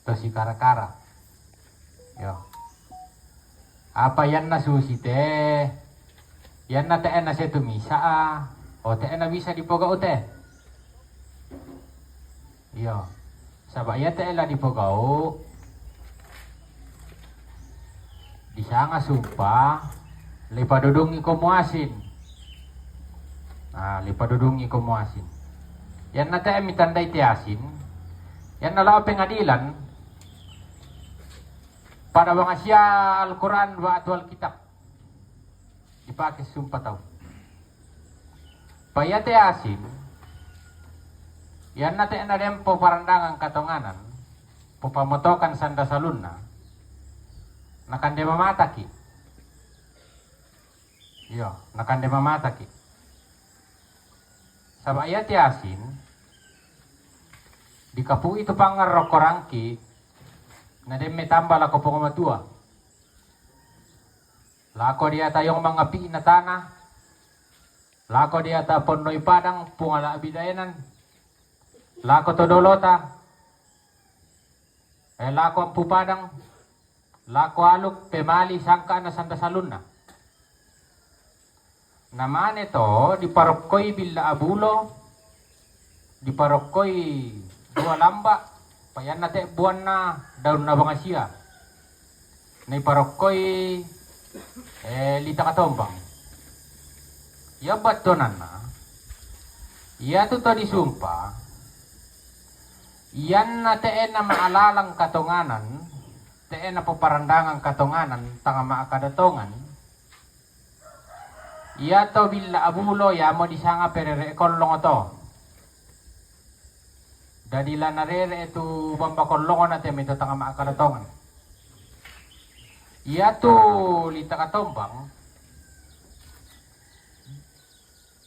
To si kara-kara. Yo. Apa yan na susi te? Yan na te na siya tumisa O te na bisa dipogao te. Yo. Sabaya te la dipogao. Di sana sumpah. Lipadudungi ko muasin. Lipadudungi ko muasin. Yan na te mitandai te asin. Yan na lao pengadilan. Pada mga siya Al-Quran wa atwal kitab. Dipakai sumpah tau. Payate asin. Yan na te na dem po parandangan katonganan. Po pamotokan sanda salunna. Nakande mamataki. Yo, nakande mamataki. Sabayate asin. Di kapu itu pangarok korangki. Na dem tambah lako pangamatua. Lako dia tayong mga pi na tanah. Lako dia ta ponnoy padang pungala abidayanan. Lako todolota. Lako ang pupadang. Lako aluk pemali sangka na sanda saluna. Naman ito di parokkoy bila abulo. Di parokkoy dua lamba. Payan nate buwan na daun na banga siya. Nay parokkoy lita katombang. Ya batonan na. Ya to disumpa. Yan na teen na maalalang katonganan. Teen na paparandangan katonganan tanga maakadatongan. Ya to bila abulo ya mo disanga perere kolong to. Dadila narere itu bambakolongan natin may tanga maakaratongan. Iya to lita katombang.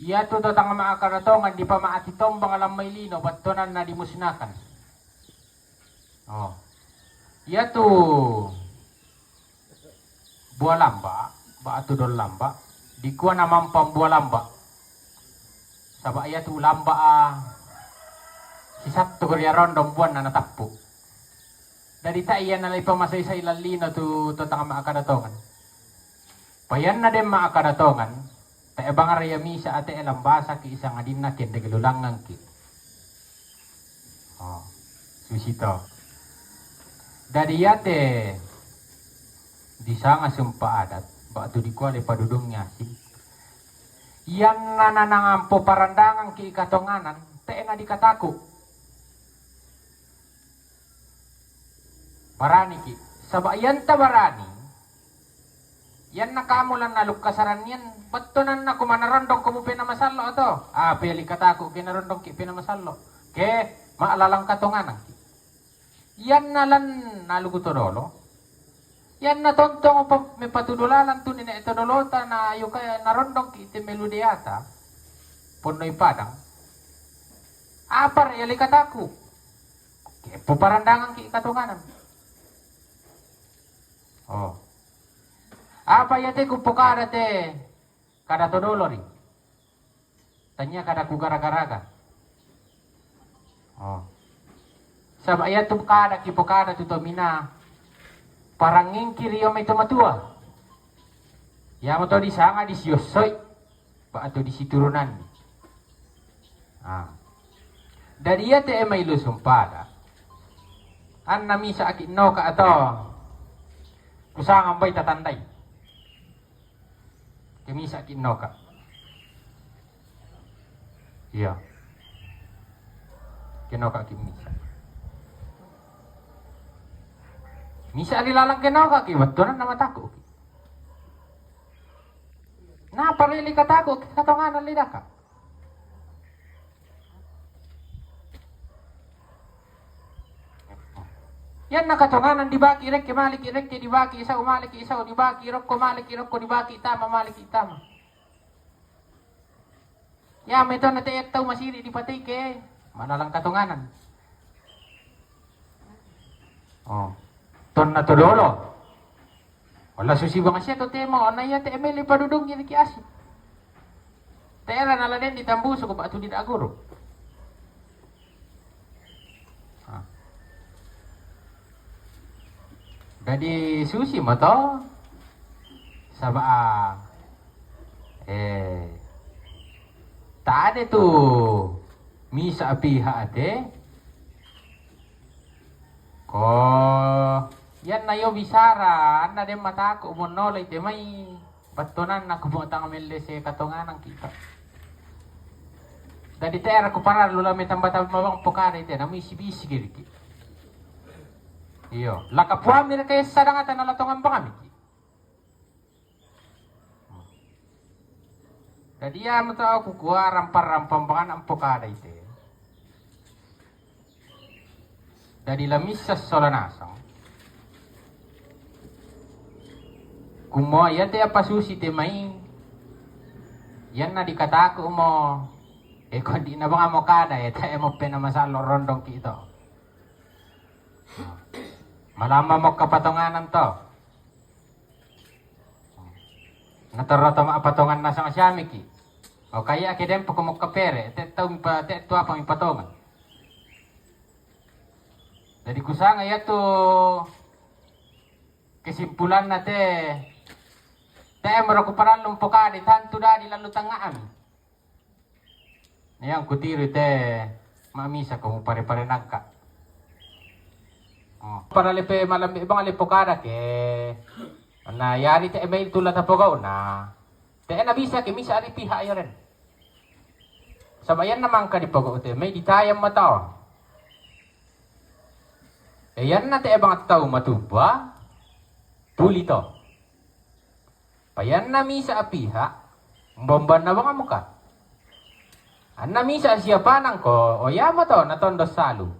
Iya to tanga maakaratongan di pa maatitombang alam may lino batonan na dimusnakan. Oh. Iya to buah lamba, ba ato dol lamba. Di kuha naman pang buah lamba. Saba iya to lamba si Sabto Korea rondong buwan na natappo. Dari taiyan na lang pamasay sa ilalino to tanga maakadatongan. Payan na din maakadatongan. Ta ebang arayami sa ate elambasa ki isang adin na kin degalulangan ki. Oh, susito. Dari yate di sanga sumpa adat ba to di kuali padudungnya si. Yan na nanangampo parandangan ki katonganan te nga di kataku. Barani ki. Sabayan ta barani. Yan nakamulan na lukasaran yan. Ba't to na kumanarondong kumu pinamasalo ito? Pili katako kinarondong ki pinamasalo. Ke maalalang katunganan ki. Yan nalan nalugutodolo. Yan na tontong may patudulalan to ni na itodolota na yung kaya narondong ki iti melodiata. Punoy padang. Apar yali katako. Ke puparandangan ki katunganan. Oh. Apa ya te kupukara te kada todolori. Tanya kada kugara-garaga. Oh. Sabaya tu kada kipukara tu tomina paranging kiriyo may tumatua. Ya mo to di sanga di siyosoy pa ato di siturunan. Dari ya te may lusumpada. An nami sa akin no ka ato. Kusang ambay tatanday. Kimisa kinoka. Iya. Kinoka kimisa. Misa alilalang kinoka kiwat doon na matako. Na parili katako katongan lidaka. Yan nakatunganan dibaki rek kemalik rek ke dibaki isa umalik isa o dibaki rok ko malik rok ko dibaki tama malik itama. Ya meto na tayo taw masiri di patay ke manalang katunganan. Oh. Ton na todolo. Wala susibang siya to temo anaya te emeli padudong yun ki asi. Tera naladen ditambuso ko ba ito didaguro. Jadi susi mo to. Sabaa. Tak ada tuh misa apiha ate. Ko yan na yo bisara na de mata ko monolay te may batunan na kumutang amille se katunganan kita. Dadi tera ko para lulami tambata mawang pokare te na misi-bisi giliki. Iyo, lakapuami na kayo sa dangatan na latongan ba kami? Jadi ya mo tao kukuha rampar-rampam bangan ang pokada ite. Dari lamis sa solanasang. Kumo yan te apa susi te may. Yan na dikatako mo. Kung di na ba mo kada tayo mo pinamasalo rondong kito. Malama mo kapatonganan to. Natoroto maapatongan na sa masyamiki. O kaya kidem pa kumok kapere, te tuwa pang ipatongan. Jadi kusanga ya to kesimpulan na te merakuparan lumpokade tantu dadi lalu tangaan. Yang kutiru te mamisa ko pare-pare nagka. Para lepe malam ibang alipokada ke na yari te email tulat apogaw na te na bisa ke misa ari piha ayo ren. Sabayan naman ka di pagaw te may ditayam mata. Yan na te ibang tao matuba pulito. Payan na misa apiha bomban na bang muka. An na misa siapa nang ko o yama to na tondos salu.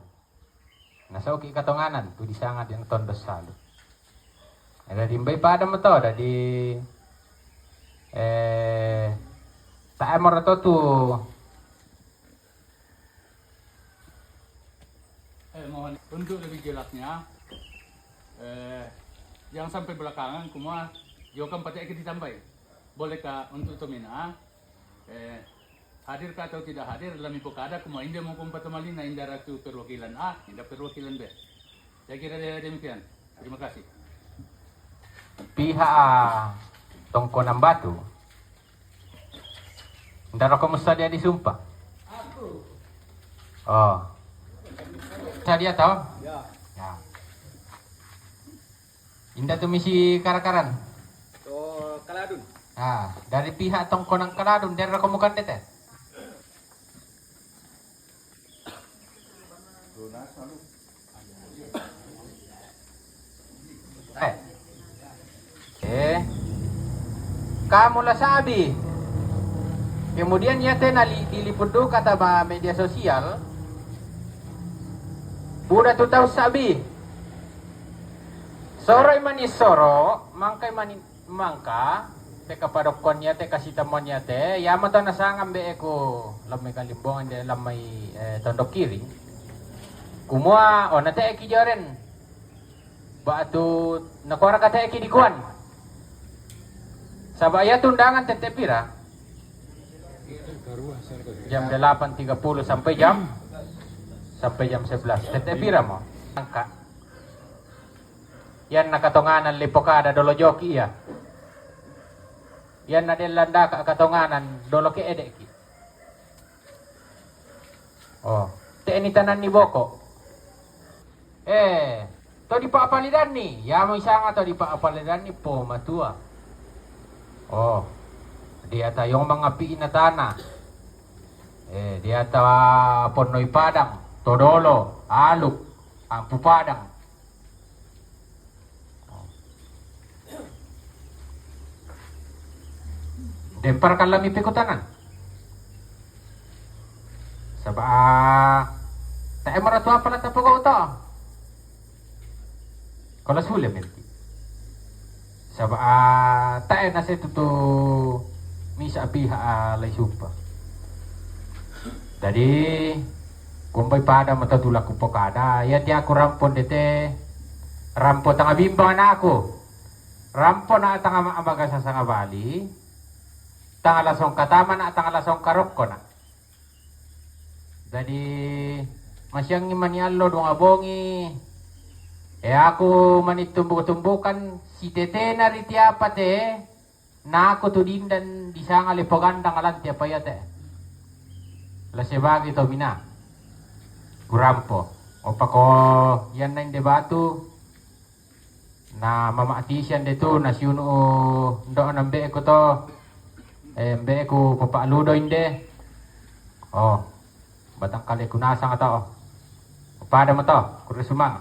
Nasa uki katonganan, tu disangat yang tondos salu. Ada dimbay pada mo to, di tayo mo rato tu. Mohon untuk lebih jelasnya, yang sampai belakangan, kumah, jokam pakai kita ditambah. Bolehkah untuk Tomina, hadir atau tidak hadir dalam ipokada, kumah indah mau kumpatamalin na indah ratu perwakilan A, indah perwakilan B. Saya kira demikian. Terima kasih. Pihak tongko ng batu. Ndaro kumusta dia disumpah? Aku. Oh. Sa dia tau? Ya. Ya. Indah tu misi karakaran. To Kaladun. Dari pihak tongko ng Kaladun, dari kamukan dete. Kamu lah sabi. Kemudian ya tena diliput do kata ba media sosial. Buda tu tahu sabi. Soroy manis soro, mangkay mangka, te kapadokon te kasitamon te, yama to nasangam be ko lamay kalimbongan de lamay tondok kiri. Kumua o nate eki joren. Ba tu nakuara kata eki dikuan. Sabaya tundangan tete pira? Jam 8.30 sampai jam 11. Tete pira mo? Angka. Yan nakatonganan lipokada dolo joki ya. Yan na landa ka katonganan dolo ki edeki. Oh, te ni tanan ni boko. To di paapalidan ni. Ya mo isanga to di paapalidan ni po matua. Oh, dia ta yung mga piin na tana. Dia ta Ponoy Padang, Todolo, Aluk, Ampu Padang. Dempar kan lami pikutanan. Saba tayo maratua pala tapugaw to. Kalau sulit menti. Saba tayo na sa tuto misa piha lay supa. Jadi kumpay pada matatulak ko pokada. Yan di ako rampon dete. Rampo tanga bimbang na ako. Rampo na tanga maabaga sa sangabali. Tanga lasong katama na tanga lasong karok ko na. Jadi masyang imanialo dong abongi. ako manitumbuk-tumbukan si tete na ritiya pate na ako tudin dan di sa nga lipoganda nga lantia payate. Lasebagi to mina. Gurampo. O pako yan na yung debatu na mamaatisian dito na siyuno doon ang be ko to. Be ko papaaludo hindi. Batang kali kunasa nga to. Pada mo to, kurusuma.